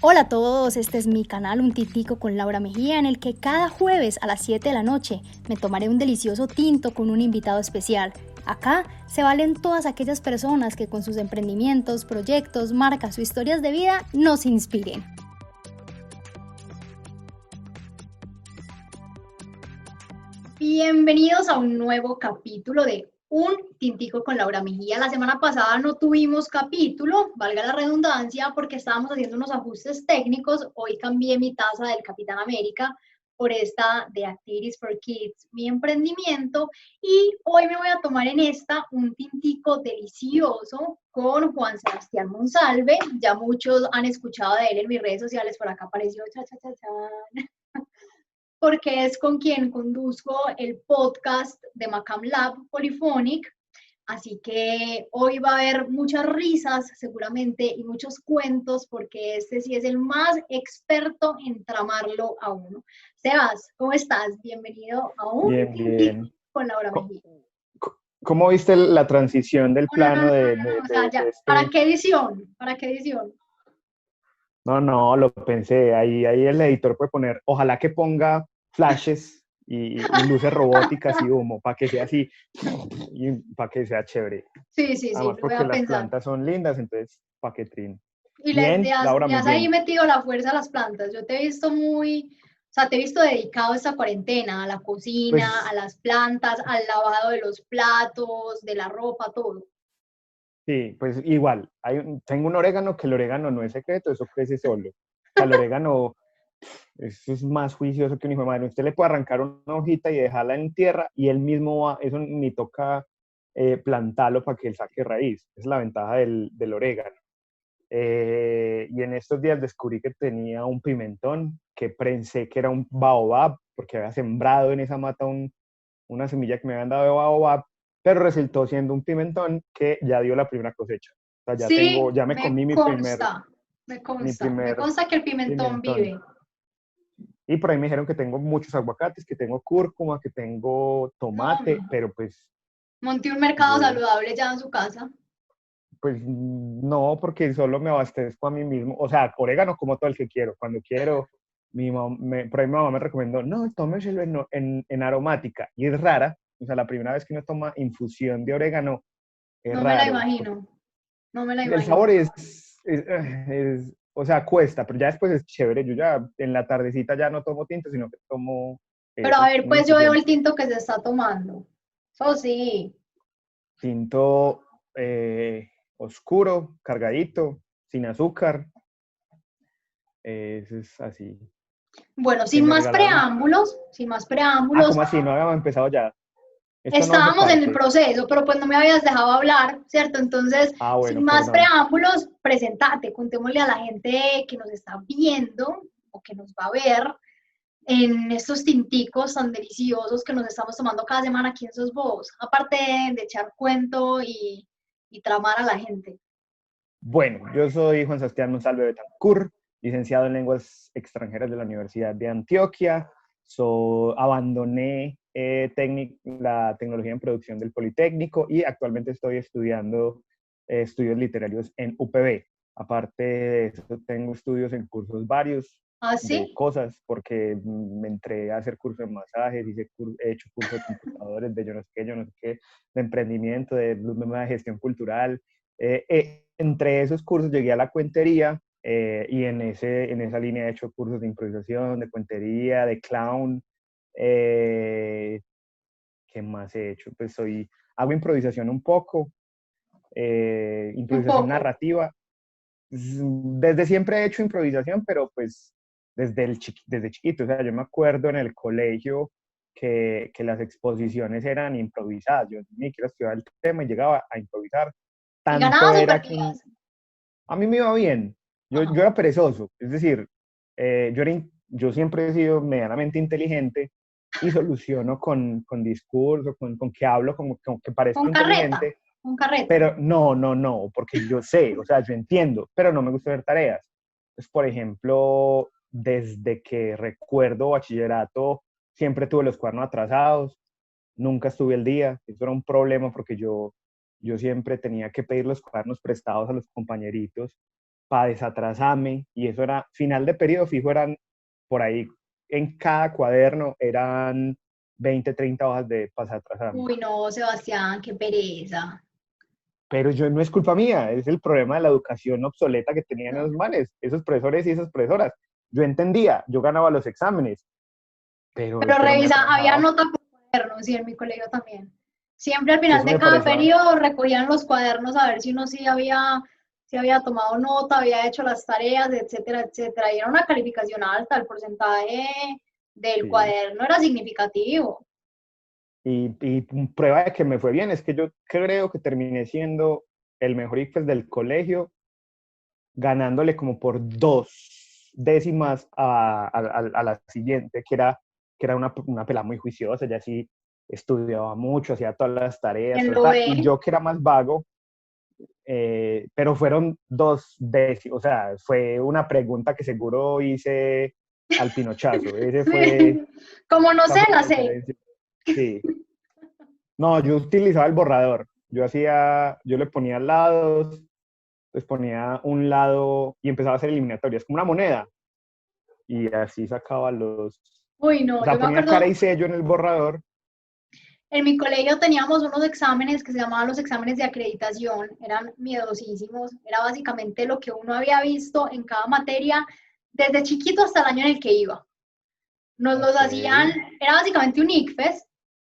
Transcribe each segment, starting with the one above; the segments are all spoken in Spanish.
Hola a todos, este es mi canal Un Tintico con Laura Mejía, en el que cada jueves a las 7 de la noche me tomaré un delicioso tinto con un invitado especial. Acá se valen todas aquellas personas que con sus emprendimientos, proyectos, marcas o historias de vida nos inspiren. Bienvenidos a un nuevo capítulo de Un Tintico con Laura Mejía. La semana pasada no tuvimos capítulo, valga la redundancia, porque estábamos haciendo unos ajustes técnicos. Hoy cambié mi taza del Capitán América por esta de Activities for Kids, mi emprendimiento, y hoy me voy a tomar en esta un tintico delicioso con Juan Sebastián Monsalve. Ya muchos han escuchado de él en mis redes sociales, por acá apareció cha, cha, cha, cha, porque es con quien conduzco el podcast de Macam Lab Polyphonic. Así que hoy va a haber muchas risas seguramente y muchos cuentos, porque este sí es el más experto en tramarlo a uno. Sebas, ¿cómo estás? Bienvenido a Un Bien, Tintico bien. con Laura Co- Mejía. ¿Cómo viste la transición del No, no, no, no, plano no, o sea, de ya, ¿para este? qué edición? ¿Para qué edición? No, no, lo pensé. Ahí el editor puede poner, ojalá que ponga flashes y luces robóticas y humo, para que sea así, y para que sea chévere. Sí, sí, sí, Además, lo voy porque a las pensar. plantas son lindas, entonces, pa' que trin. Y Bien, Laura, le muy has ahí bien. metido la fuerza a las plantas. Yo te he visto muy, o sea, te he visto dedicado a esta cuarentena, a la cocina, a Pues las plantas, al lavado de los platos, de la ropa, todo. sí, pues igual. Tengo un orégano que el orégano no es secreto, eso crece solo. O sea, el orégano eso es más juicioso que un hijo de madre. Usted le puede arrancar una hojita y dejarla en tierra y él mismo va, eso ni toca plantarlo para que él saque raíz. Esa es la ventaja del orégano. Y en estos días descubrí que tenía un pimentón que pensé que era un baobab porque había sembrado en esa mata una semilla que me habían dado de baobab, pero resultó siendo un pimentón que ya dio la primera cosecha. O sea, Sí, ya me comí mi me primer consta que el pimentón pimentón. vive. Y por ahí me dijeron que tengo muchos aguacates, que tengo cúrcuma, que tengo No, tomate, pero pues monté un mercado yo, saludable ya en su casa. pues no, porque solo me abastezco a mí mismo. O sea, orégano como todo el que quiero. Cuando quiero, por ahí mi mamá me recomendó, no, tómeselo en aromática. Y es rara, o sea, la primera vez que uno toma infusión de orégano es No me la raro. imagino, no me la El imagino. sabor o sea, cuesta, pero ya después es chévere. Yo ya en la tardecita ya no tomo tinto, sino que tomo Pero a eso, ver, una pues yo veo infusión. el tinto que se está tomando. Eso sí. Tinto oscuro, cargadito, sin azúcar. Eso es así. Bueno, Que me regalaron. sin más Ah, preámbulos, ¿cómo así? No habíamos empezado ya. Esto no hace estábamos en el parte. proceso, pero pues no me habías dejado hablar, ¿cierto? Entonces, Ah, sin bueno, más perdón. preámbulos, presentate, contémosle a la gente que nos está viendo o que nos va a ver en estos tinticos tan deliciosos que nos estamos tomando cada semana. ¿Quién sos vos? Aparte de echar cuento y tramar a la gente. Bueno, yo soy Juan Sebastián Monsalve Betancourt, licenciado en lenguas extranjeras de la Universidad de Antioquia. Abandoné la tecnología en producción del Politécnico y actualmente estoy estudiando estudios literarios en UPB. Aparte de eso, tengo estudios en cursos varios ¿Ah, de sí? cosas, porque me entré a hacer cursos de masajes, he hecho cursos de computadores, de yo no sé qué, de emprendimiento, de gestión cultural. Entre esos cursos llegué a la cuentería y en esa línea he hecho cursos de improvisación, de cuentería, de clown. Eh, ¿Qué más he hecho? Hago improvisación un poco, Un improvisación poco. narrativa. Desde siempre he hecho improvisación, pero pues desde chiquito. O sea, yo me acuerdo en el colegio que las exposiciones eran improvisadas. Yo ni siquiera estudiaba el tema y llegaba a improvisar. Y Tanto ganabas o era perdías. a mí me iba bien. Ajá. Yo era perezoso, es decir, yo siempre he sido medianamente inteligente y soluciono con discurso, con que hablo, con que Con parezco carreta, inteligente, con carreta. pero no, porque yo sé, o sea, yo entiendo, pero no me gusta hacer tareas. Pues, por ejemplo, desde que recuerdo bachillerato, siempre tuve los cuadernos atrasados, nunca estuve el día, eso era un problema porque yo siempre tenía que pedir los cuadernos prestados a los compañeritos para desatrasarme, y eso era, final de periodo fijo, eran por ahí, en cada cuaderno eran 20, 30 hojas para desatrasarme. Uy, no, Sebastián, qué pereza. Pero yo no es culpa mía, es el problema de la educación obsoleta que tenían No. esos manes, esos profesores y esas profesoras. Yo entendía, yo ganaba los exámenes, Pero pero me revisa, había atrasaba. nota por cuadernos, sí, en mi colegio también. Siempre al final Eso de me cada parecía, periodo recogían los cuadernos a ver si uno sí había tomado nota, había hecho las tareas, etcétera, etcétera. Y era una calificación alta, el porcentaje del sí. cuaderno era significativo. Y prueba de que me fue bien es que yo creo que terminé siendo el mejor ICFES del colegio, ganándole como por 2 décimas a la siguiente, que era una pelada muy juiciosa, ella sí estudiaba mucho, hacía todas las tareas, ¿Quién lo y ve? yo que era más vago, pero fueron 2 décimas, o sea, fue una pregunta que seguro hice al pinochazo, Sí. Como no esa sé, fue la la sé. diferencia. Sí. No, yo utilizaba el borrador. Yo le ponía lados, les ponía un lado y empezaba a hacer eliminatorias, como una moneda. Y así sacaba Uy, o no, yo sea, me ponía cara acuerdo, y sello en el borrador. en mi colegio teníamos unos exámenes que se llamaban los exámenes de acreditación, eran miedosísimos, era básicamente lo que uno había visto en cada materia desde chiquito hasta el año en el que iba. Nos los Ok. hacían, era básicamente un ICFES,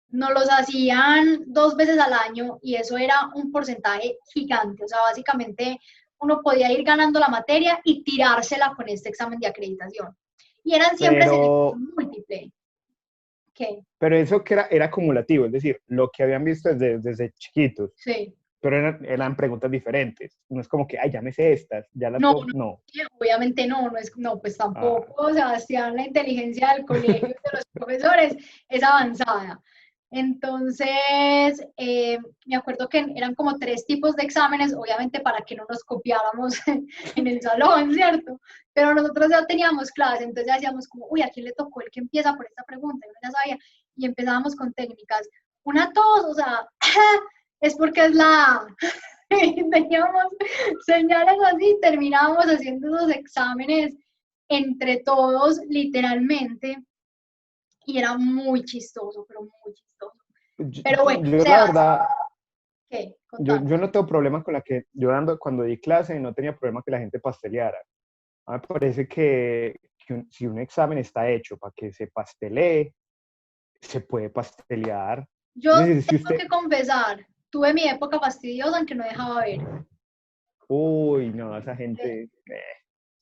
nos los hacían 2 veces al año y eso era un porcentaje gigante, o sea, básicamente uno podía ir ganando la materia y tirársela con este examen de acreditación. Y eran siempre Pero, selección múltiple. ¿Qué? pero eso que era acumulativo, es decir, lo que habían visto desde chiquitos, Sí. pero eran preguntas diferentes. No es como que, ay, ya me sé estas, ya las No, puedo. No. obviamente no, no es, no, pues Ah, tampoco, Sebastián, la inteligencia del colegio y de los profesores es avanzada. Entonces, me acuerdo que eran como 3 tipos de exámenes, obviamente para que no nos copiáramos en el salón, ¿cierto? Pero nosotros ya teníamos clase, entonces ya decíamos como, uy, ¿a quién le tocó el que empieza por esta pregunta? Y uno ya sabía, y empezábamos con técnicas. Una tos, o sea, es porque es la A. Teníamos señales así, terminábamos haciendo esos exámenes entre todos, literalmente, y era muy chistoso, pero muy chistoso. Pero bueno, yo la Sebas, verdad, ¿qué? yo Contanos. no tengo problemas con cuando di clase, no tenía problema que la gente pasteleara. A mí me parece que si un examen está hecho para que se pastelee, se puede pastelear. Yo Es decir, si tengo usted, que confesar, tuve mi época fastidiosa en que no dejaba ver. uy, no, Sí, sí, esa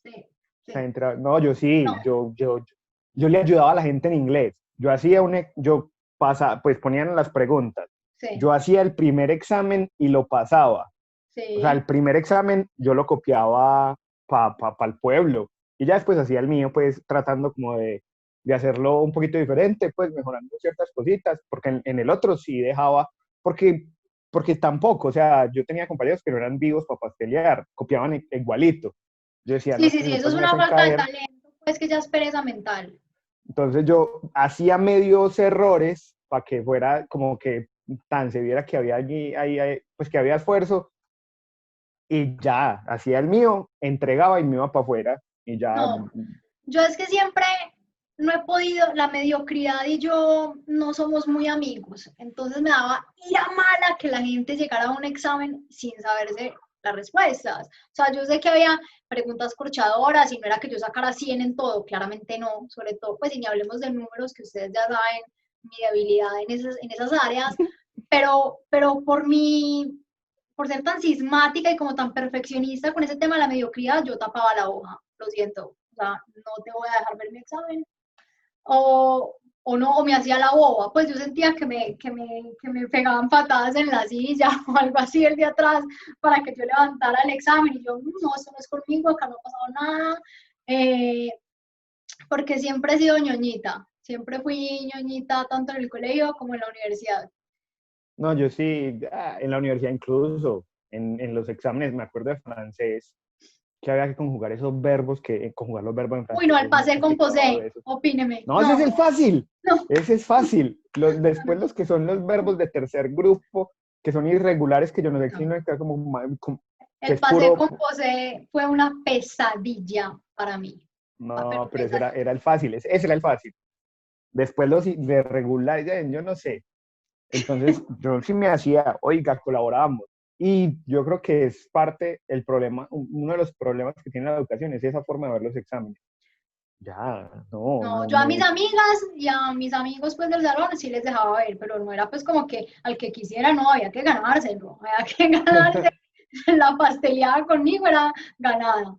sí. gente no, yo sí, No, yo le ayudaba a la gente en inglés. Pues ponían las preguntas. sí, Yo hacía el primer examen y lo pasaba. O sea, el sí. primer examen yo lo copiaba para el pueblo y ya después hacía el mío, pues tratando como de hacerlo un poquito diferente, pues mejorando ciertas cositas, porque en el otro sí dejaba, porque, porque tampoco, o sea, yo tenía compañeros que no eran vivos para pastelear, copiaban igualito. Yo decía, no, Sí, es sí, que si sí, eso después es me una hacen falta de caer. talento, pues que ya es pereza mental. Entonces yo hacía medios errores para que fuera como que tan se viera que había allí, pues que había esfuerzo, y ya, hacía el mío, entregaba y me iba para afuera y ya. No, yo es que siempre no he podido, la mediocridad y yo no somos muy amigos, entonces me daba ira mala que la gente llegara a un examen sin saberse las respuestas. O sea, yo sé que había preguntas corchadoras y no era que yo sacara 100 en todo, claramente no, sobre todo pues si ni hablemos de números que ustedes ya saben mi debilidad en esas áreas, pero por ser tan sismática y como tan perfeccionista con ese tema de la mediocridad, yo tapaba la hoja, lo siento, o sea, no te voy a dejar ver mi examen, o no, o me hacía la boba, pues yo sentía que me pegaban patadas en la silla o algo así el día atrás para que yo levantara el examen y yo, no, esto no es conmigo, acá no ha pasado nada, eh, porque siempre he sido ñoñita, siempre fui ñoñita tanto en el colegio como en la universidad. No, yo sí, en la universidad incluso, en los exámenes, me acuerdo de francés, que había que conjugar esos verbos, conjugar los verbos en Uy, no, francés el es muy pasé con complicado posé, eso. opíneme, No, ese no, es el fácil, no, ese es fácil. Después los que son los verbos de tercer grupo, que son irregulares, que yo no sé si no queda como que El es paseo con puro, José fue una pesadilla para mí. Pero no, pero ese pesadilla. era el fácil, ese era el fácil. Después los de regular, yo no sé. Entonces, yo sí me hacía, oiga, colaborábamos. Y yo creo que es parte, el problema, uno de los problemas que tiene la educación es esa forma de ver los exámenes. Ya, no, No, no, yo a mis no. amigas y a mis amigos pues del salón sí les dejaba ver, pero no era pues como que al que quisiera, no, había que ganárselo, había que ganarse la pasteleada conmigo era ganada.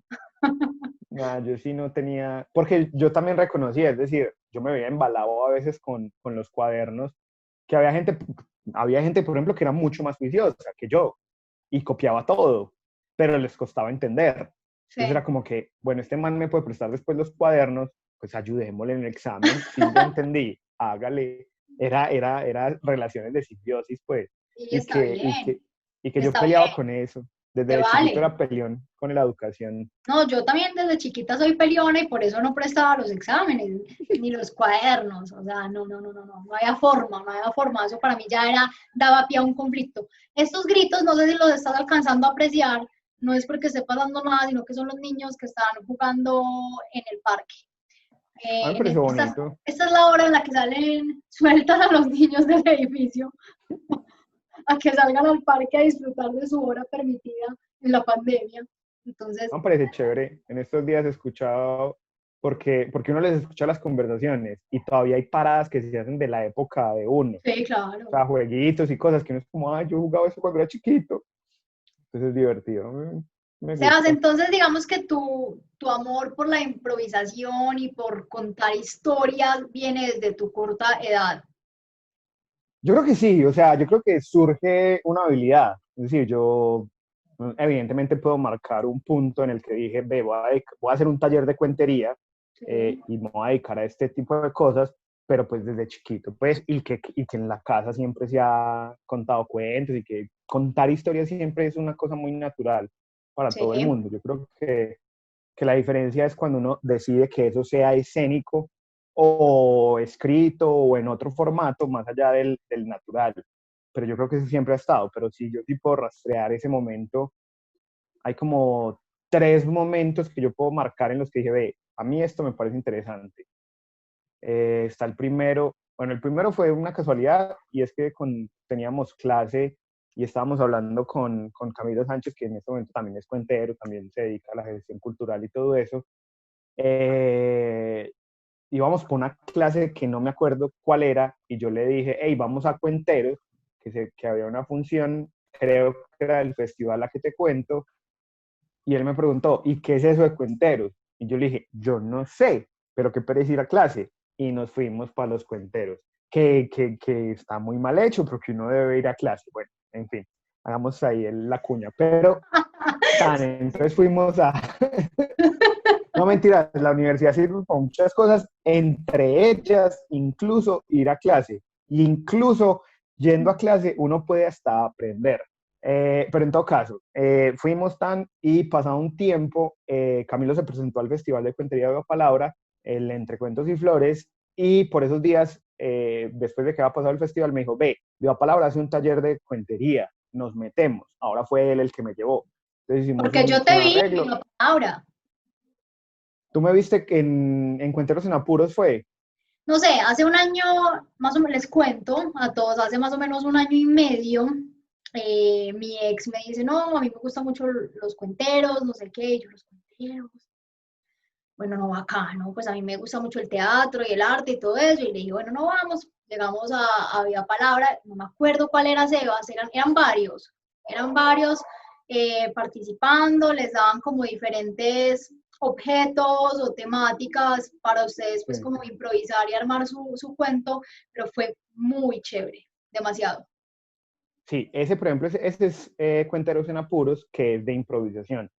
Nada, yo sí no tenía, porque yo también reconocía, es decir, yo me veía embalado a veces con los cuadernos, que había gente, por ejemplo, que era mucho más juiciosa que yo y copiaba todo, pero les costaba entender. Entonces era Sí. como que, bueno, este man me puede prestar después los cuadernos, pues ayudémosle en el examen, sí, ya entendí, hágale. Era relaciones de simbiosis, pues, Y y está que, y bien, que, y que yo está peleaba bien, con eso. se Desde chiquito vale. era peleón con la educación. No, yo también desde chiquita soy peleona y por eso no prestaba los exámenes, ni los cuadernos, o sea, no había forma, no había forma, eso para mí ya era, daba pie a un conflicto. Estos gritos, no sé si los estás alcanzando a apreciar, no es porque esté pasando nada, sino que son los niños que están jugando en el parque. A mí me pareció Esta, bonito. esta es la hora en la que salen, sueltan a los niños del edificio a que salgan al parque a disfrutar de su hora permitida en la pandemia. Entonces, Me parece chévere. En estos días he escuchado, porque uno les escucha las conversaciones y todavía hay paradas que se hacen de la época de uno. sí, O claro. sea, jueguitos y cosas que uno es como, yo jugaba eso cuando era chiquito. Entonces es divertido, me Sebas, gusta. entonces digamos que tu amor por la improvisación y por contar historias viene desde tu corta edad. Yo creo que sí, o sea, yo creo que surge una habilidad. Es decir, yo evidentemente puedo marcar un punto en el que dije, ve, voy a hacer un taller de cuentería Sí, y me voy a dedicar a este tipo de cosas, pero pues desde chiquito, pues, y que en la casa siempre se ha contado cuentos y que contar historias siempre es una cosa muy natural para todo el sí, mundo. Yo creo que la diferencia es cuando uno decide que eso sea escénico o escrito o en otro formato más allá del natural. Pero yo creo que eso siempre ha estado. Pero si yo sí puedo rastrear ese momento, hay como tres momentos que yo puedo marcar en los que dije, ve, a mí esto me parece interesante. Está el primero, bueno, el primero fue una casualidad y es que teníamos clase y estábamos hablando con Camilo Sánchez, que en este momento también es cuentero, también se dedica a la gestión cultural y todo eso. Eh, Íbamos por una clase que no me acuerdo cuál era y yo le dije, hey, vamos a Cuenteros, que había una función, creo que era el festival a que te cuento, y él me preguntó, ¿y qué es eso de Cuenteros? Y yo le dije, yo no sé, pero qué pereza ir a clase. Y nos fuimos para los Cuenteros, que está muy mal hecho porque uno debe ir a clase. Bueno, en fin, hagamos ahí la cuña. Pero, entonces fuimos a, no, mentira, la universidad sirve para muchas cosas, entre ellas incluso ir a clase. Y incluso yendo a clase uno puede hasta aprender. Pero en todo caso, fuimos y pasado un tiempo, Camilo se presentó al Festival de Cuentería de la Palabra, el Entre Cuentos y Flores, y por esos días, después de que había pasado el festival, me dijo, ve, Viva Palabra hace un taller de cuentería, nos metemos. Ahora fue él el que me llevó. Entonces hicimos porque yo te un vi en arreglo. la palabra. Tú me viste que en Cuenteros en Apuros fue. No sé, hace un año, más o menos les cuento a todos, hace más o menos un año y medio, mi ex me dice, no, a mí me gustan mucho los cuenteros, no sé qué, y yo los cuenteros. Bueno, no, acá, ¿no? Pues a mí me gusta mucho el teatro y el arte y todo eso, y le dije, bueno, no vamos, llegamos a Vía Palabra, no me acuerdo cuál era Sebas, eran varios participando, les daban como diferentes objetos o temáticas para ustedes, pues Sí, como improvisar y armar su cuento, pero fue muy chévere, demasiado. sí, ese, por ejemplo, ese es Cuenteros en Apuros, que es de improvisación.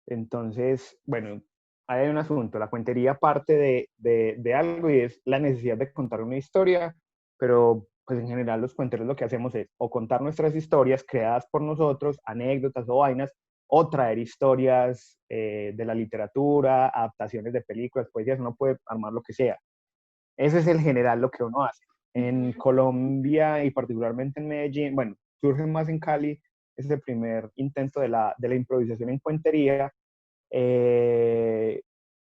Entonces, bueno, hay un asunto. La cuentería parte de algo y es la necesidad de contar una historia, pero pues en general los cuenteros lo que hacemos es o contar nuestras historias creadas por nosotros, anécdotas o vainas, o traer historias de la literatura, adaptaciones de películas, poesías, uno puede armar lo que sea. Ese es el general lo que uno hace. En Ujú. Colombia y particularmente en Medellín, bueno, surgen más en Cali, ese primer intento de la improvisación en cuentería.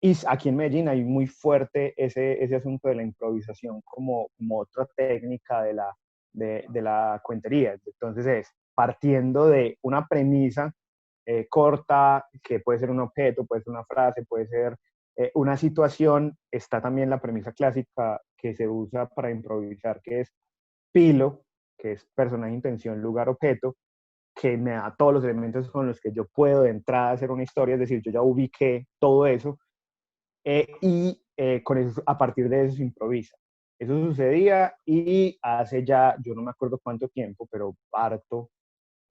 Y aquí en Medellín hay muy fuerte ese asunto de la improvisación como otra técnica de la cuentería. Entonces es partiendo de una premisa corta, que puede ser un objeto, puede ser una frase, puede ser una situación. Está también la premisa clásica que se usa para improvisar, que es pilo, que es personaje, intención, lugar, objeto, que me da todos los elementos con los que yo puedo de entrada hacer una historia, es decir, yo ya ubiqué todo eso, con eso, a partir de eso se improvisa. Eso sucedía y hace ya, yo no me acuerdo cuánto tiempo, pero harto,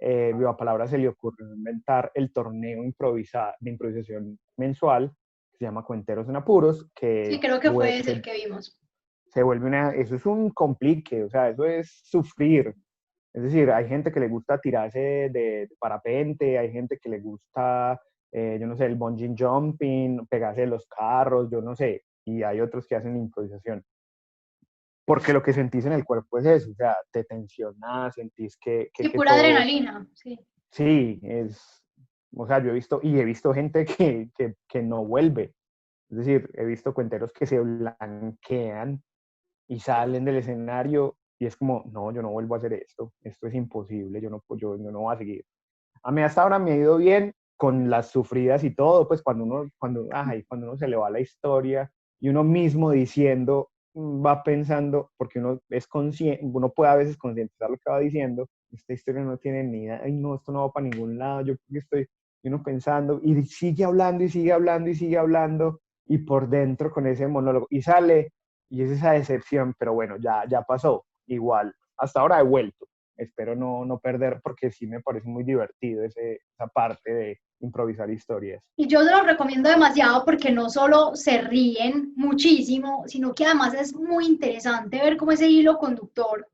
Viva Palabra se le ocurrió inventar el torneo de improvisación mensual, que se llama Cuenteros en Apuros, Sí, que creo que fue ese el que vimos. se vuelve eso es un complique, o sea, eso es sufrir. Es decir, hay gente que le gusta tirarse de parapente, hay gente que le gusta, yo no sé, el bungee jumping, pegarse de los carros, yo no sé, y hay otros que hacen improvisación. Porque lo que sentís en el cuerpo es eso, o sea, te tensionas, sentís Sí, que pura todo, adrenalina, sí. sí, o sea, yo he visto gente que no vuelve. Es decir, he visto cuenteros que se blanquean y salen del escenario y es como, no, yo no vuelvo a hacer esto es imposible, yo no voy a seguir. A mí hasta ahora me ha ido bien con las sufridas y todo, pues cuando uno se le va la historia y uno mismo diciendo, va pensando, porque uno es consciente, uno puede a veces concientizar lo que va diciendo, esta historia no tiene ni idea, ay no, esto no va para ningún lado, yo porque estoy, y uno pensando, y sigue hablando, y sigue hablando, y sigue hablando, y por dentro con ese monólogo, y sale, y es esa decepción, pero bueno, ya pasó, igual, hasta ahora he vuelto, espero no perder porque sí me parece muy divertido esa parte de improvisar historias. Y yo se los recomiendo demasiado porque no solo se ríen muchísimo, sino que además es muy interesante ver cómo ese hilo conductor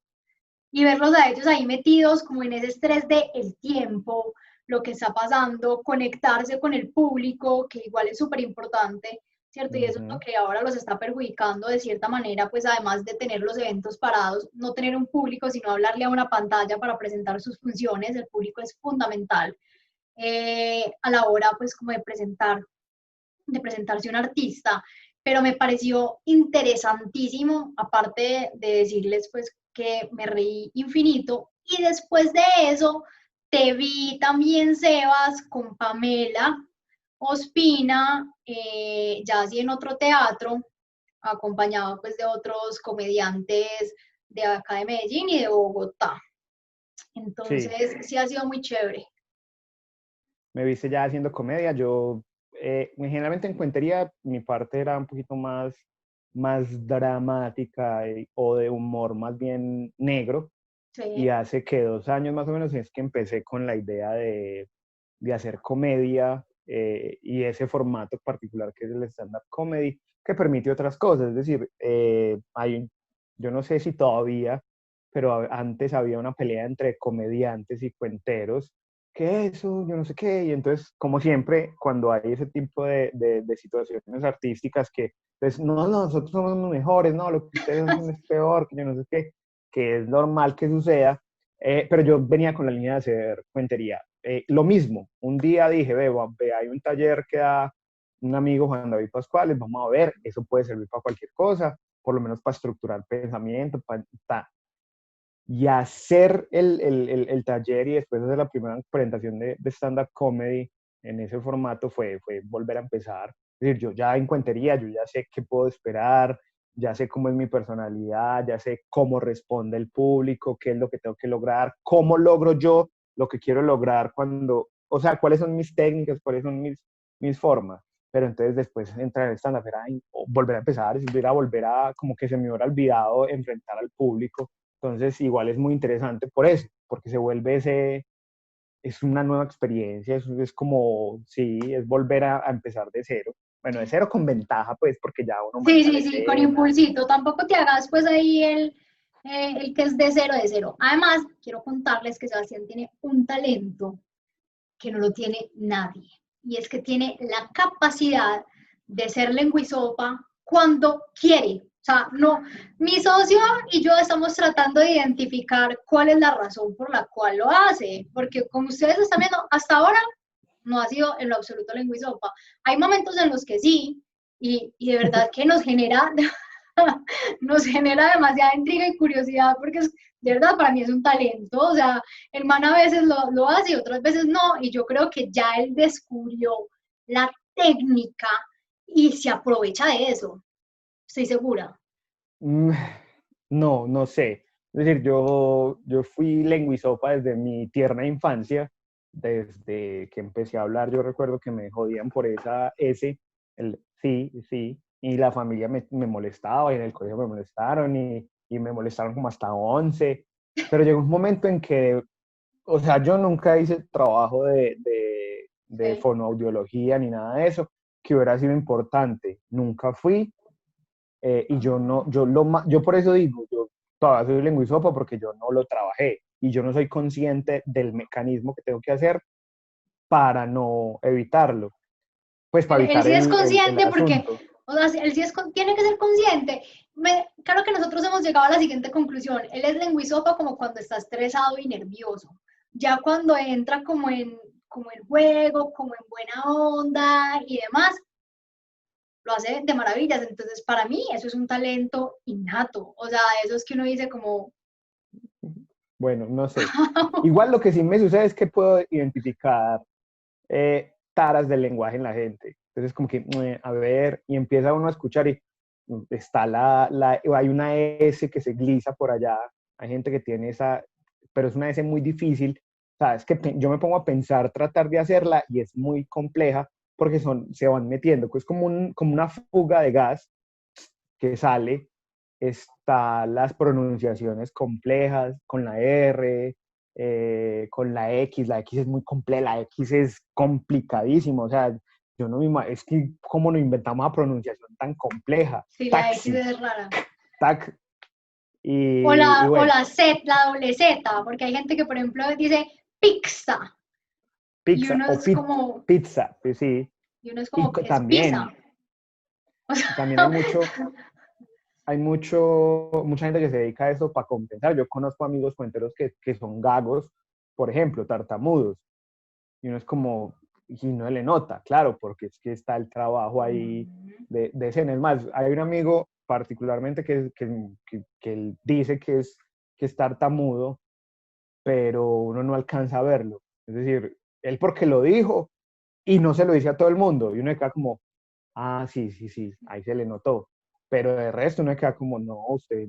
y verlos a ellos ahí metidos como en ese estrés de el tiempo, lo que está pasando, conectarse con el público, que igual es súper importante, ¿cierto? Y eso es lo que ahora los está perjudicando de cierta manera, pues además de tener los eventos parados, no tener un público, sino hablarle a una pantalla para presentar sus funciones, el público es fundamental a la hora, pues como de presentarse un artista, pero me pareció interesantísimo, aparte de decirles pues que me reí infinito, y después de eso te vi también, Sebas, con Pamela Ospina, ya así en otro teatro, acompañado pues de otros comediantes de acá de Medellín y de Bogotá. Sí, Entonces, sí ha sido muy chévere. me viste ya haciendo comedia. Yo, generalmente en cuentería, mi parte era un poquito más dramática o de humor más bien negro. Y Sí. hace que 2 años más o menos es que empecé con la idea de hacer comedia y ese formato particular que es el stand-up comedy, que permite otras cosas. Es decir, yo no sé si todavía, pero antes había una pelea entre comediantes y cuenteros, que eso, yo no sé qué, y entonces, como siempre, cuando hay ese tipo de situaciones artísticas que, pues, no, nosotros somos los mejores, no, lo que ustedes hacen es peor, que yo no sé qué, que es normal que suceda, pero yo venía con la línea de hacer cuentería. Lo mismo, un día dije, hay un taller que da un amigo, Juan David Pascuales, vamos a ver, eso puede servir para cualquier cosa, por lo menos para estructurar pensamiento, y hacer el taller y después hacer la primera presentación de stand-up comedy en ese formato fue volver a empezar. Es decir, yo ya en cuentería, yo ya sé qué puedo esperar, ya sé cómo es mi personalidad, ya sé cómo responde el público, qué es lo que tengo que lograr, cómo logro yo lo que quiero lograr o sea, cuáles son mis técnicas, cuáles son mis formas. Pero entonces después entrar en el stand-up era volver a empezar, era volver a, como que se me hubiera olvidado enfrentar al público. Entonces, igual es muy interesante por eso, porque se vuelve es una nueva experiencia, es como, sí, es volver a empezar de cero. Bueno, de cero con ventaja, pues, porque ya uno Sí, maneja la sí, sí, con escena. impulsito. Tampoco te hagas pues ahí el que es de cero de cero. Además, quiero contarles que Sebastián tiene un talento que no lo tiene nadie. Y es que tiene la capacidad de ser lengüisopa cuando quiere. O sea, no, mi socio y yo estamos tratando de identificar cuál es la razón por la cual lo hace, porque como ustedes están viendo, hasta ahora no ha sido en lo absoluto lengua y sopa. Hay momentos en los que sí, y de verdad que nos genera, nos genera demasiada intriga y curiosidad, porque es, de verdad para mí es un talento, o sea, el man a veces lo hace y otras veces no, y yo creo que ya él descubrió la técnica y se aprovecha de eso, estoy segura. Mm, No, no sé. Es decir, yo fui lenguisopa desde mi tierna infancia, desde que empecé a hablar, yo recuerdo que me jodían por esa S, el sí, sí, y la familia me molestaba, y en el colegio me molestaron, y me molestaron como hasta 11, pero llegó un momento en que, o sea, yo nunca hice trabajo de Sí. fonoaudiología ni nada de eso, que hubiera sido importante. Nunca fui, y yo no, yo por eso digo, yo todavía soy lenguisopa porque yo no lo trabajé y yo no soy consciente del mecanismo que tengo que hacer para no evitarlo, pues para Él evitar sí es el consciente porque, asunto. o sea, él sí es, tiene que ser consciente. Claro que nosotros hemos llegado a la siguiente conclusión. Él es lenguisopa como cuando está estresado y nervioso. Ya cuando entra como en juego, como en buena onda y demás, lo hace de maravillas. Entonces, para mí, eso es un talento innato. O sea, eso es que uno dice como, Bueno, no sé. Igual lo que sí me sucede es que puedo identificar taras del lenguaje en la gente. Entonces, como que, a ver, y empieza uno a escuchar y está hay una S que se glisa por allá. Hay gente que tiene esa, pero es una S muy difícil. O sea, es que yo me pongo a pensar, tratar de hacerla y es muy compleja porque se van metiendo. Es como, como una fuga de gas que sale. Está las pronunciaciones complejas con la R, con la X es muy compleja, la X es complicadísimo, o sea, yo no me es que cómo nos inventamos una pronunciación tan compleja, si la X taxi, es rara. tac, y O bueno, la Z, la doble Z, porque hay gente que, por ejemplo, dice pizza. Y pizza uno o es como, pizza, pues sí, y uno es y como, es pizza. también, O sea, también mucha gente que se dedica a eso para compensar. Yo conozco amigos cuenteros que son gagos, por ejemplo, tartamudos, y uno es como, y no le nota, claro, porque es que está el trabajo ahí de escena. Es más, hay un amigo particularmente que él dice que es tartamudo, pero uno no alcanza a verlo. Es decir, él porque lo dijo y no se lo dice a todo el mundo, y uno queda como, ah, sí, sí, sí, ahí se le notó. Pero de resto uno queda como, no, usted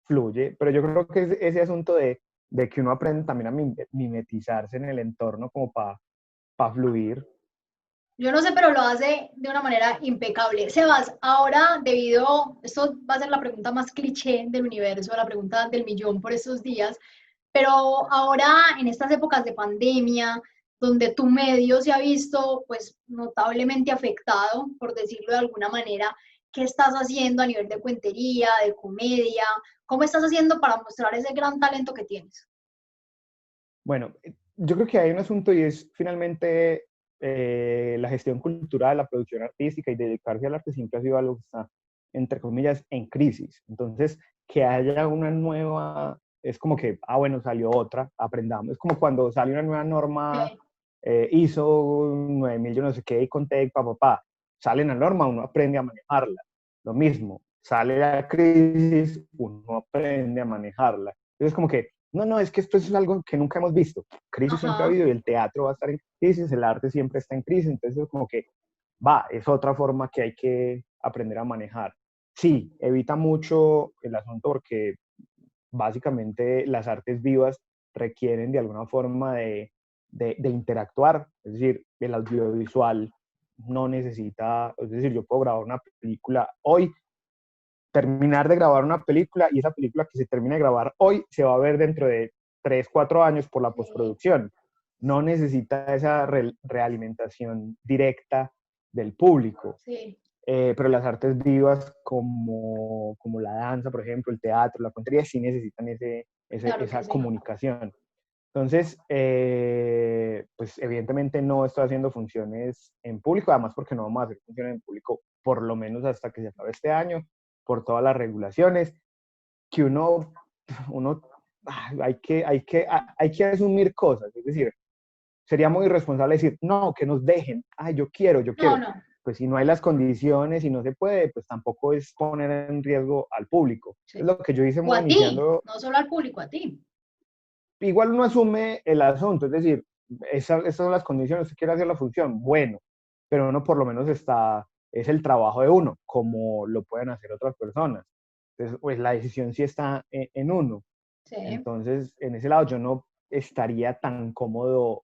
fluye. Pero yo creo que ese asunto de que uno aprende también a mimetizarse en el entorno como para fluir. yo no sé, pero lo hace de una manera impecable. Sebas, ahora debido, esto va a ser la pregunta más cliché del universo, la pregunta del millón por estos días, pero ahora en estas épocas de pandemia, donde tu medio se ha visto pues notablemente afectado, por decirlo de alguna manera, ¿qué estás haciendo a nivel de cuentería, de comedia? ¿Cómo estás haciendo para mostrar ese gran talento que tienes? Bueno, yo creo que hay un asunto y es finalmente la gestión cultural, la producción artística y dedicarse al arte siempre ha sido algo que está, entre comillas, en crisis. Entonces, que haya una nueva, es como que, ah, bueno, salió otra, aprendamos. Es como cuando sale una nueva norma Sí, ISO 9000, yo no sé qué, y Contec, papá, sale la norma, uno aprende a manejarla. Lo mismo, sale la crisis, uno aprende a manejarla. Entonces, como que no, no, es que esto es algo que nunca hemos visto. Crisis siempre ha ajá. habido y el teatro va a estar en crisis, el arte siempre está en crisis, entonces como que va, es otra forma que hay que aprender a manejar. Sí, evita mucho el asunto porque básicamente las artes vivas requieren de alguna forma de interactuar, es decir, el audiovisual no necesita, es decir, yo puedo grabar una película hoy, terminar de grabar una película y esa película que se termina de grabar hoy se va a ver dentro de 3 4 años por la Sí, postproducción. No necesita esa realimentación directa del público. sí, Pero las artes vivas como la danza, por ejemplo, el teatro, la cuentería, sí necesitan claro que esa sí. comunicación. Entonces, pues evidentemente no estoy haciendo funciones en público, además porque no vamos a hacer funciones en público por lo menos hasta que se acabe este año. por todas las regulaciones, que uno hay que asumir cosas, es decir, sería muy irresponsable decir, no, que nos dejen, ay, yo quiero. No, no. Pues si no hay las condiciones y no se puede, pues tampoco es poner en riesgo al público. Sí. Es lo que yo hice O muy a ti, iniciando. no solo al público, a ti. Igual uno asume el asunto, es decir, esas son las condiciones, usted quiere hacer la función, bueno, pero uno por lo menos es el trabajo de uno, como lo pueden hacer otras personas. Entonces, pues la decisión sí está en uno. Sí. Entonces, en ese lado yo no estaría tan cómodo,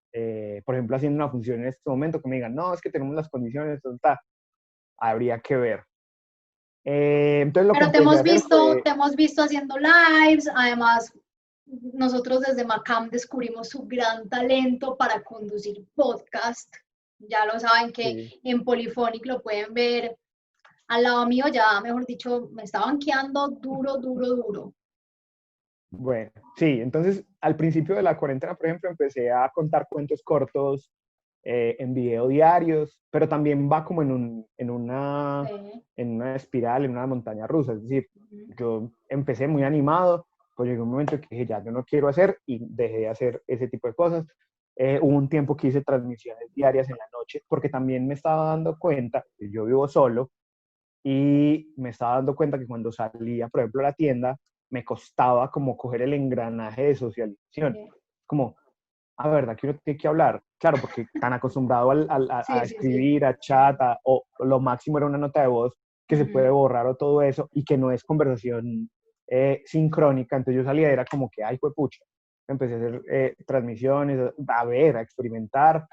por ejemplo, haciendo una función en este momento, que me digan, no, es que tenemos las condiciones, habría que ver. Entonces lo que Pero empecé a hacer fue, te hemos visto haciendo lives, además nosotros desde Macam descubrimos su gran talento para conducir podcast. Ya lo saben que sí, en Polyphonic lo pueden ver al lado mío, ya mejor dicho, me está banqueando duro, duro, duro. bueno, sí, entonces al principio de la cuarentena, por ejemplo, empecé a contar cuentos cortos en video diarios, pero también va como Sí. en una espiral, en una montaña rusa. Es decir, yo empecé muy animado, pues llegó un momento que dije, ya, yo no quiero hacer y dejé de hacer ese tipo de cosas. Hubo un tiempo que hice transmisiones diarias en la noche, porque también me estaba dando cuenta que yo vivo solo y me estaba dando cuenta que cuando salía, por ejemplo, a la tienda, me costaba como coger el engranaje de socialización. Sí, Como, a verdad que uno tiene que hablar. Claro, porque tan acostumbrado a sí, sí. Sí. escribir, a chat, o lo máximo era una nota de voz que se puede borrar o todo eso y que no es conversación sincrónica. Entonces yo salía y era como que, ay, fue pucha. Empecé a hacer transmisiones, a ver, a experimentar.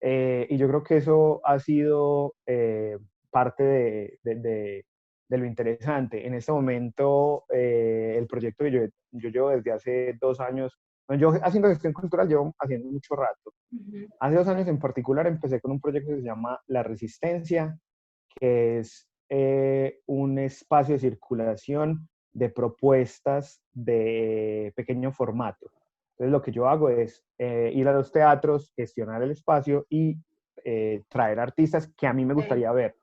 Y yo creo que eso ha sido parte de lo interesante. En este momento, el proyecto que yo llevo desde hace 2 años, bueno, yo haciendo gestión cultural llevo haciendo mucho rato. Hace 2 años en particular empecé con un proyecto que se llama La Resistencia, que es un espacio de circulación de propuestas de pequeño formato. Entonces lo que yo hago es ir a los teatros, gestionar el espacio y traer artistas que a mí me Sí. gustaría ver.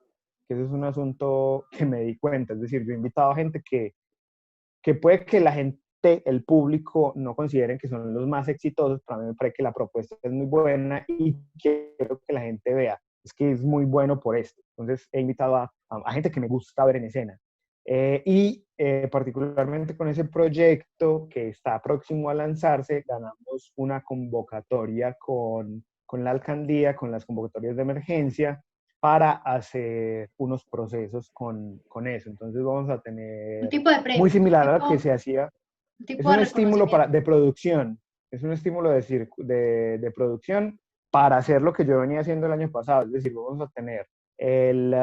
Que eso es un asunto que me di cuenta. Es decir, yo he invitado a gente que puede que la gente, el público, no consideren que son los más exitosos, pero a mí me parece que la propuesta es muy buena y quiero que la gente vea. Es que es muy bueno por esto. Entonces he invitado a gente que me gusta ver en escena. Particularmente con ese proyecto que está próximo a lanzarse, ganamos una convocatoria con la alcaldía, con las convocatorias de emergencia, para hacer unos procesos con eso. Entonces vamos a Un tener tipo de muy premio, similar a lo que se hacía. un Es tipo de un estímulo reconocimiento. de producción, es un estímulo de producción para hacer lo que yo venía haciendo el año pasado. Es decir, vamos a tener el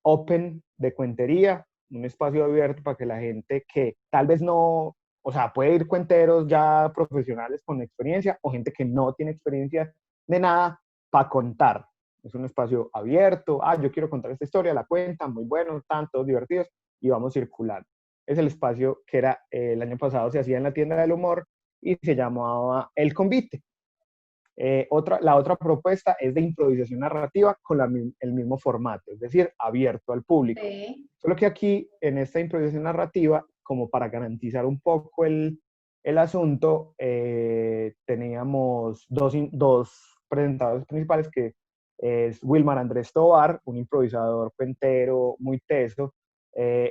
Open de Cuentería, un espacio abierto para que la gente que tal vez no, o sea, puede ir cuenteros ya profesionales con experiencia o gente que no tiene experiencia de nada para contar. Es un espacio abierto, yo quiero contar esta historia, la cuentan, muy bueno, tantos divertidos, y vamos circulando. Es el espacio que era el año pasado, se hacía en la tienda del humor y se llamaba El Convite. La otra propuesta es de improvisación narrativa con el mismo formato, es decir, abierto al público. Sí. Solo que aquí, en esta improvisación narrativa, como para garantizar un poco el asunto, teníamos dos presentadores principales, que es Wilmar Andrés Tobar, un improvisador cuentero muy teso,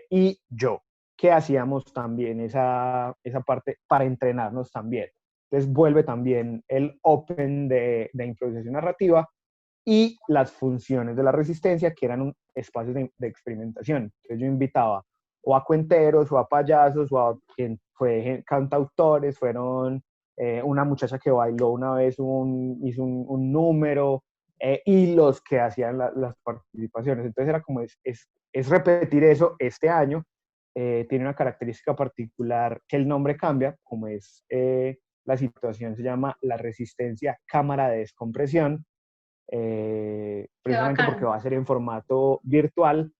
y yo, que hacíamos también esa parte para entrenarnos también. Entonces vuelve también el Open de improvisación narrativa y las funciones de la resistencia, que eran espacios de experimentación. Entonces yo invitaba o a cuenteros, o a payasos, o a quien fue cantautores, fueron una muchacha que bailó una vez, hizo un número, y los que hacían las participaciones. Entonces era como es repetir eso este año. Tiene una característica particular que el nombre cambia, como es la situación, se llama La Resistencia Cámara de Descompresión, Qué precisamente porque bacano. va a ser en formato virtual,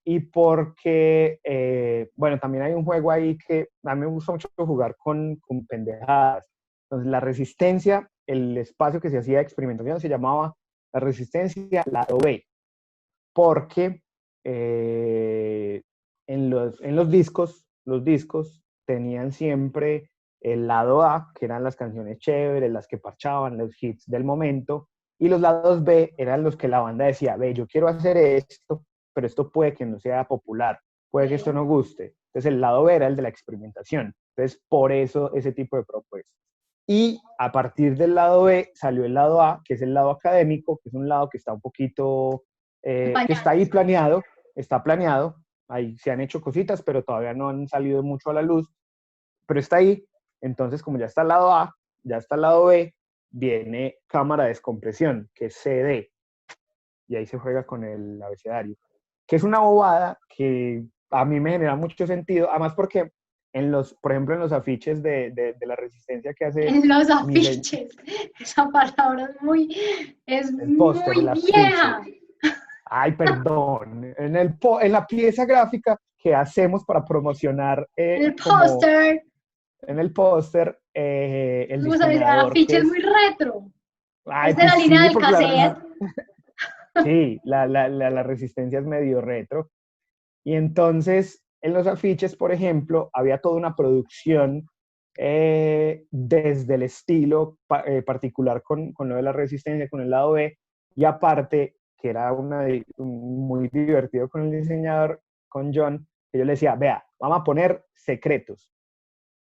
y porque, bueno, también hay un juego ahí que a mí me gusta mucho jugar con pendejadas. Entonces, la resistencia, el espacio que se hacía de experimentación se llamaba la resistencia lado B, porque en los discos tenían siempre el lado A, que eran las canciones chéveres, las que parchaban, los hits del momento, y los lados B eran los que la banda decía, ve, yo quiero hacer esto, pero esto puede que no sea popular, puede que esto no guste. Entonces el lado B era el de la experimentación. Entonces por eso ese tipo de propuestas. Y a partir del lado B salió el lado A, que es el lado académico, que es un lado que está un poquito, que está ahí planeado, está planeado, ahí se han hecho cositas, pero todavía no han salido mucho a la luz, pero está ahí. Entonces, como ya está el lado A, ya está el lado B, viene cámara de descompresión, que es CD, y ahí se juega con el abecedario, que es una bobada que a mí me genera mucho sentido, además porque por ejemplo, en los afiches de la resistencia que hace En los mi, afiches, esa palabra es el póster, el muy afiche. vieja. Ay, perdón. En la pieza gráfica que hacemos para promocionar El como póster, en el póster, el vamos a decir, el diseñador afiche que es muy es... retro. Ay, Es de la pues línea sí, del porque cassette. sí, la resistencia es medio retro. Y entonces, en los afiches, por ejemplo, había toda una producción desde el estilo particular con lo de la resistencia, con el lado B, y aparte, que era muy divertido con el diseñador, con John, que yo le decía, vea, vamos a poner secretos,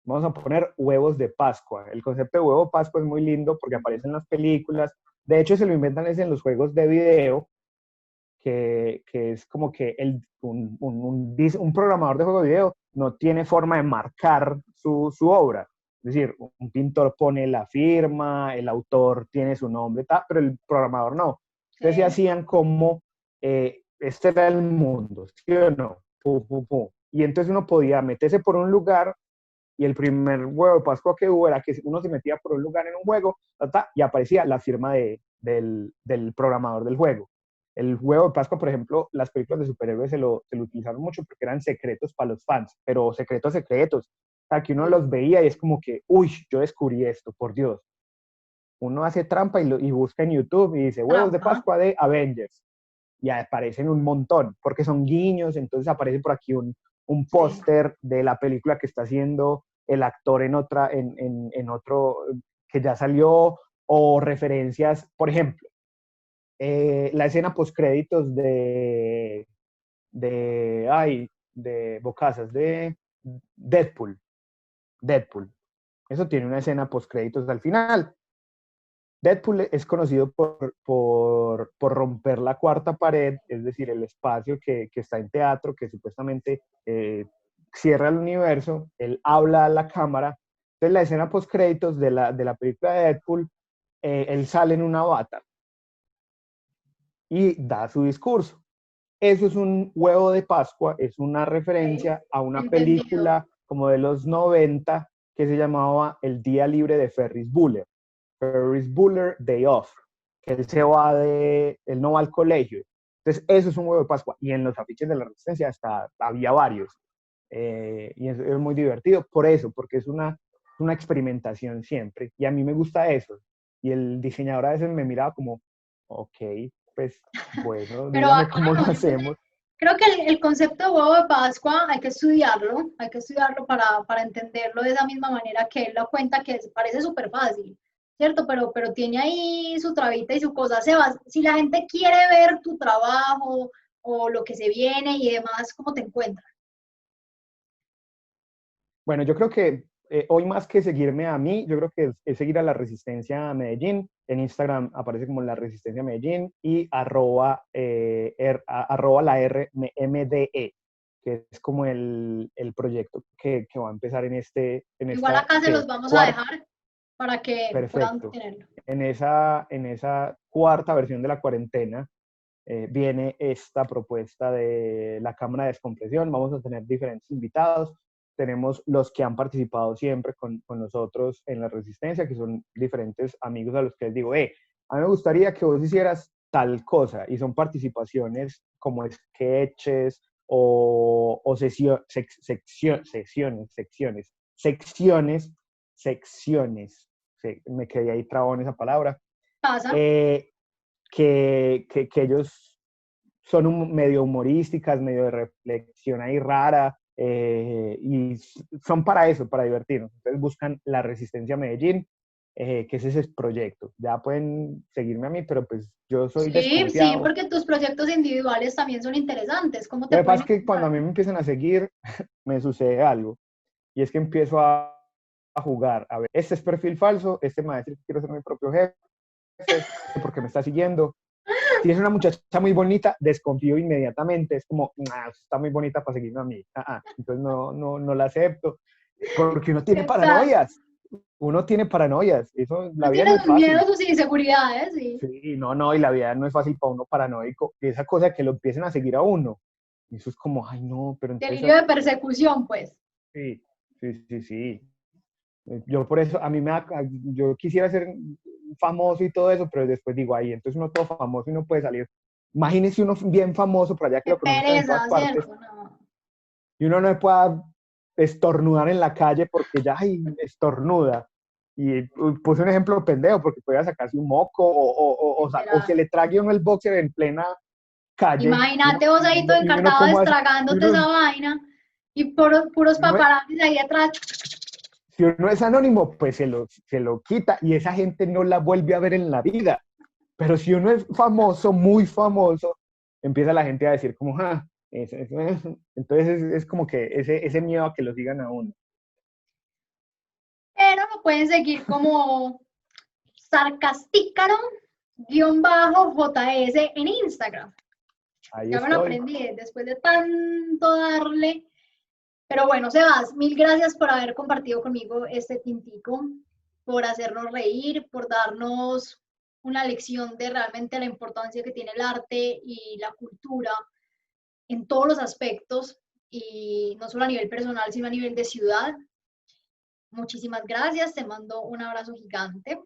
vamos a poner huevos de Pascua. El concepto de huevo de Pascua es muy lindo porque aparece en las películas, de hecho se lo inventan es en los juegos de video, que es como que un programador de juego de video no tiene forma de marcar su obra. Es decir, un pintor pone la firma, el autor tiene su nombre, pero el programador no. Entonces se Sí. hacían como, este era el mundo, ¿sí o no? Pu, pu, pu. Y entonces uno podía meterse por un lugar y el primer huevo de Pascua que hubo era que uno se metía por un lugar en un juego y aparecía la firma del programador del juego. El huevo de Pascua, por ejemplo, las películas de superhéroes se lo utilizaron mucho porque eran secretos para los fans, pero secretos secretos. O sea, que uno los veía y es como que, uy, yo descubrí esto, por Dios. Uno hace trampa y busca en YouTube y dice huevos de Trampa. Pascua de Avengers y aparecen un montón, porque son guiños, entonces aparece por aquí un Sí. póster de la película que está haciendo el actor en otro que ya salió, o referencias, por ejemplo, la escena postcréditos de Bocazas, de Deadpool, Deadpool. Eso tiene una escena postcréditos al final. Deadpool es conocido por romper la cuarta pared, es decir, el espacio que está en teatro, que supuestamente cierra el universo, él habla a la cámara. Entonces, la escena post-créditos de la película de Deadpool, él sale en un avatar y da su discurso. Eso es un huevo de Pascua, es una Ok. referencia a una Entendido. película como de los 90 que se llamaba El Día Libre de Ferris Bueller. Ferris Bueller Day Off, que él no va al colegio. Entonces, eso es un huevo de Pascua. Y en los afiches de la Resistencia había varios. Y es muy divertido por eso, porque es una experimentación siempre. Y a mí me gusta eso. Y el diseñador a veces me miraba como, ok, pues bueno, Pero dígame cómo lo bacano, hacemos. creo que el concepto de huevo de Pascua hay que estudiarlo para entenderlo de esa misma manera que él lo cuenta, que parece súper fácil, ¿cierto? Pero tiene ahí su trabita y su cosa. Sebas, si la gente quiere ver tu trabajo o lo que se viene y demás, ¿cómo te encuentras? Bueno, yo creo que hoy más que seguirme a mí, yo creo que es seguir a la Resistencia Medellín. En Instagram aparece como la Resistencia Medellín y arroba la RMDE, que es como el proyecto que va a empezar en Igual esta acá se los vamos a cuarta, dejar para que puedan perfecto, tenerlo. en esa cuarta versión de la cuarentena. Viene esta propuesta de la Cámara de Descompresión. Vamos a tener diferentes invitados. Tenemos los que han participado siempre con nosotros en la Resistencia, que son diferentes amigos a los que les digo, a mí me gustaría que vos hicieras tal cosa, y son participaciones como sketches o secciones, me quedé ahí trabado en esa palabra, Pasa. eh, que ellos son medio humorísticas, medio de reflexión ahí rara, y son para eso, para divertirnos. Entonces buscan La Resistencia Medellín, que es ese proyecto. Ya pueden seguirme a mí, pero pues yo soy Sí, sí, desconfiado. porque tus proyectos individuales también son interesantes. ¿Cómo Lo te que pasa pueden es que cuando a encontrar? mí me empiezan a seguir, me sucede algo, y es que empiezo a jugar, a ver, este es perfil falso, este me va a decir que quiero ser mi propio jefe, porque me está siguiendo. Si es una muchacha muy bonita, desconfío inmediatamente, es como, nah, está muy bonita para seguirme a mí, entonces no la acepto, porque Exacto. uno tiene paranoias, eso, la Tú vida no tienes es sus miedos, fácil. sus inseguridades, sí. Sí, no, y la vida no es fácil para uno paranoico, y esa cosa que lo empiecen a seguir a uno, eso es como, ay no, pero Delirio entonces, de persecución, pues. sí, sí. Yo por eso, yo quisiera ser famoso y todo eso, pero después digo, ahí, entonces uno todo famoso y no puede salir. Imagínese uno bien famoso por allá que Qué lo conozcan en todas pereza, partes ¿cierto? No. y uno no pueda estornudar en la calle porque ya ay, estornuda. Y puse un ejemplo pendejo porque puede sacarse un moco o se Literal. le trague uno el boxer en plena calle Imagínate vos ahí todo y uno encartado cómo hace, y estragándote esa uno, vaina y puros y uno paparazzis ahí atrás. si uno es anónimo, pues se lo quita y esa gente no la vuelve a ver en la vida. Pero si uno es famoso, muy famoso, empieza la gente a decir como, entonces es como que ese miedo a que lo sigan a uno. Pero lo pueden seguir como sarcastícaro-js en Instagram. Ahí Ya me lo estoy. aprendí después de tanto darle. Pero bueno, Sebas, mil gracias por haber compartido conmigo este tintico, por hacernos reír, por darnos una lección de realmente la importancia que tiene el arte y la cultura en todos los aspectos, y no solo a nivel personal, sino a nivel de ciudad. Muchísimas gracias, te mando un abrazo gigante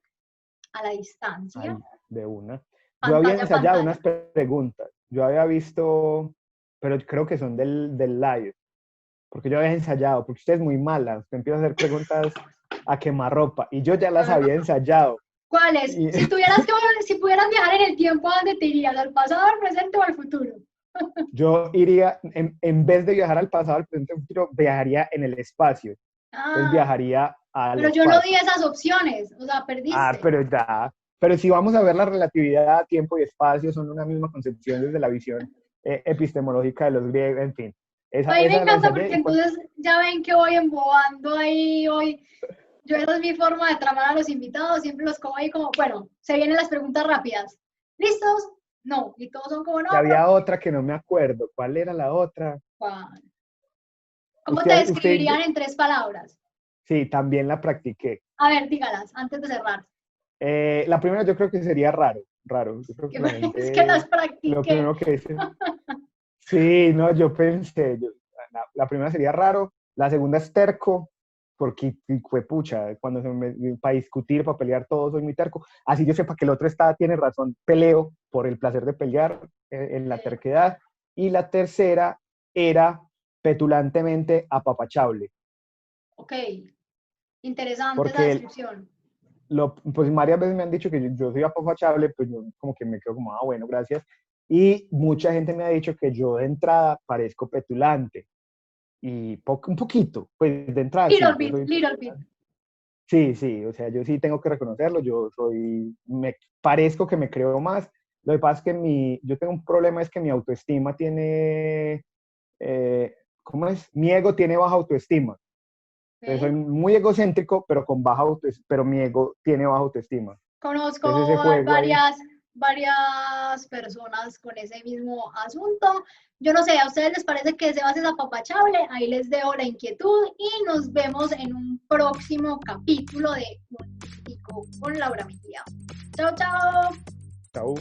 a la distancia. Ahí, de una. Yo había Pantalla a ensayado pantalla. unas preguntas. Yo había visto, pero creo que son del live, porque yo había ensayado, porque usted es muy mala, usted empieza a hacer preguntas a quemarropa, y yo ya las había ensayado. ¿Cuál es? Y Si pudieras viajar en el tiempo, ¿a dónde te irías? ¿Al pasado, al presente o al futuro? yo iría, en vez de viajar al pasado, al presente, al futuro, viajaría en el espacio. Entonces Ah, viajaría al pero yo no di espacio. esas opciones, o sea, perdiste. Pero ya. Pero si vamos a ver la relatividad, tiempo y espacio son una misma concepción desde la visión epistemológica de los griegos, en fin. A mí me Esa la encanta ensayé porque y cuando, entonces ya ven que voy embobando ahí, hoy. Yo esa es mi forma de tramar a los invitados, siempre los como ahí como, bueno, se vienen las preguntas rápidas. ¿Listos? No. Y todos son como, no, y pero había otra que no me acuerdo. ¿Cuál era la otra? ¿cuál? ¿Cómo te Usted, describirían en 3 palabras? sí, también la practiqué. A ver, dígalas, antes de cerrar. La primera yo creo que sería raro. Yo creo Que que la es que las gente, lo practiqué. primero que dice, sí, no, yo pensé, la primera sería raro, la segunda es terco, porque fue pucha, cuando para discutir, para pelear todo, soy muy terco. Así yo sepa que el otro tiene razón, peleo por el placer de pelear en la terquedad. Y la tercera era petulantemente apapachable, Ok, interesante esa porque descripción. pues varias veces me han dicho que yo soy apapachable, pues yo como que me quedo como, bueno, gracias. Y mucha gente me ha dicho que yo de entrada parezco petulante. Y un poquito, pues de entrada sí, yo soy Little bit. petulante. Sí, o sea, yo sí tengo que reconocerlo, me parezco que me creo más. Lo que pasa es que yo tengo un problema, es que mi autoestima tiene, ¿cómo es? Mi ego tiene baja autoestima. Entonces soy Okay. muy egocéntrico, pero con baja autoestima, pero mi ego tiene baja autoestima. Conozco Entonces ese juego ahí, varias personas con ese mismo asunto. Yo no sé, ¿a ustedes les parece que se base apapachable? Ahí les dejo la inquietud y nos vemos en un próximo capítulo de Un Tintico con Laura Mejía. Chao, chao. chau.